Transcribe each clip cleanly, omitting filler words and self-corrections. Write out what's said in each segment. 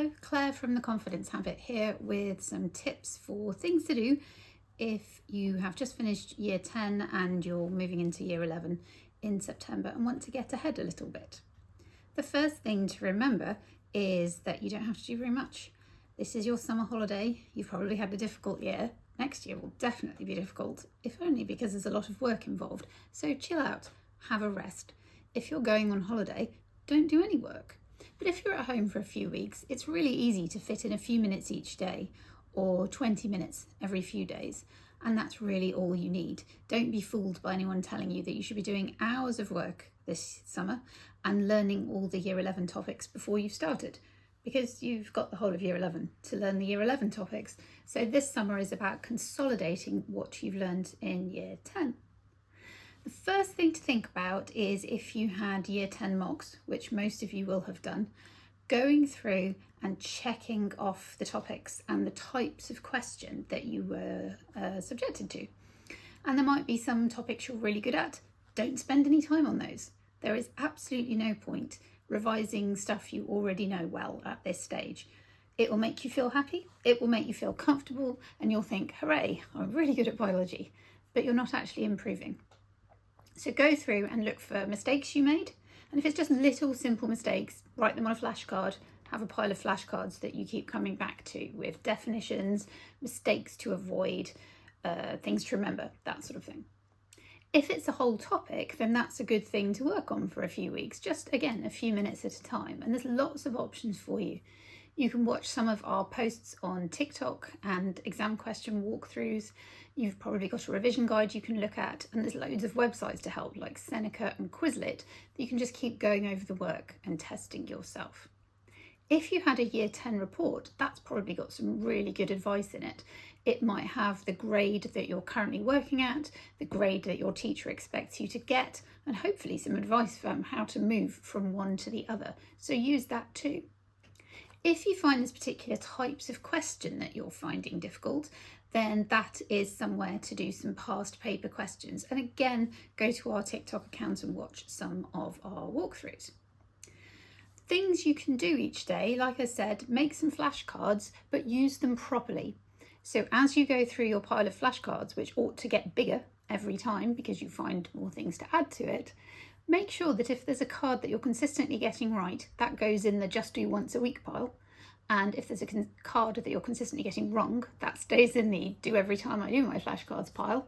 Hello, Claire from The Confidence Habit here with some tips for things to do if you have just finished year 10 and you're moving into year 11 in September and want to get ahead a little bit. The first thing to remember is that you don't have to do very much. This is your summer holiday. You've probably had a difficult year. Next year will definitely be difficult, if only because there's a lot of work involved. So chill out, have a rest. If you're going on holiday, don't do any work. But if you're at home for a few weeks, it's really easy to fit in a few minutes each day or 20 minutes every few days. And that's really all you need. Don't be fooled by anyone telling you that you should be doing hours of work this summer and learning all the year 11 topics before you've started, because you've got the whole of year 11 to learn the year 11 topics. So this summer is about consolidating what you've learned in year 10. The first thing to think about is if you had year 10 mocks, which most of you will have done, going through and checking off the topics and the types of question that you were subjected to. And there might be some topics you're really good at. Don't spend any time on those. There is absolutely no point revising stuff you already know well at this stage. It will make you feel happy, it will make you feel comfortable, and you'll think, hooray, I'm really good at biology, but you're not actually improving. So go through and look for mistakes you made. And if it's just little simple mistakes, write them on a flashcard. Have a pile of flashcards that you keep coming back to with definitions, mistakes to avoid, things to remember, that sort of thing. If it's a whole topic, then that's a good thing to work on for a few weeks, just again, a few minutes at a time. And there's lots of options for you. You can watch some of our posts on TikTok and exam question walkthroughs. You've probably got a revision guide you can look at, and there's loads of websites to help like Seneca and Quizlet that you can just keep going over the work and testing yourself. If you had a year 10 report, that's probably got some really good advice in it. It might have the grade that you're currently working at, the grade that your teacher expects you to get, and hopefully some advice on how to move from one to the other. So use that too. If you find there's particular types of question that you're finding difficult, then that is somewhere to do some past paper questions. And again, go to our TikTok account and watch some of our walkthroughs. Things you can do each day, like I said, make some flashcards, but use them properly. So as you go through your pile of flashcards, which ought to get bigger every time because you find more things to add to it, make sure that if there's a card that you're consistently getting right, that goes in the just do once a week pile. And if there's a card that you're consistently getting wrong, that stays in the do every time I do my flashcards pile.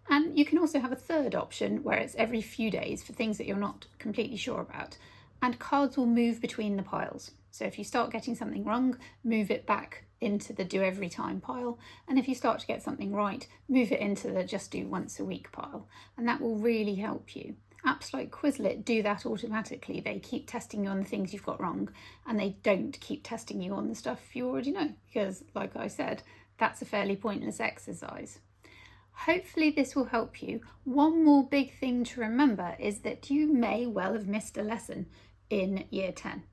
And you can also have a third option where it's every few days for things that you're not completely sure about. And cards will move between the piles. So if you start getting something wrong, move it back into the do every time pile. And if you start to get something right, move it into the just do once a week pile. And that will really help you. Apps like Quizlet do that automatically. They keep testing you on the things you've got wrong, and they don't keep testing you on the stuff you already know, because like I said, that's a fairly pointless exercise. Hopefully this will help you. One more big thing to remember is that you may well have missed a lesson in year 10.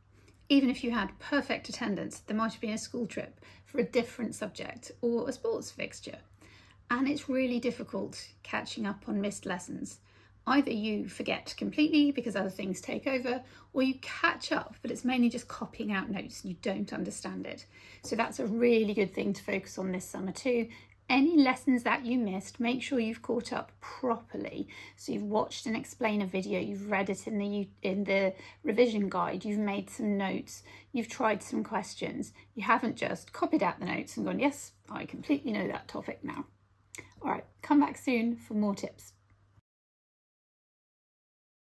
Even if you had perfect attendance, there might have been a school trip for a different subject or a sports fixture. And it's really difficult catching up on missed lessons. Either you forget completely because other things take over, or you catch up, but it's mainly just copying out notes and you don't understand it. So that's a really good thing to focus on this summer too. Any lessons that you missed, make sure you've caught up properly. So you've watched and explained a video, you've read it in the revision guide, you've made some notes, you've tried some questions. You haven't just copied out the notes and gone, yes, I completely know that topic now. All right, come back soon for more tips.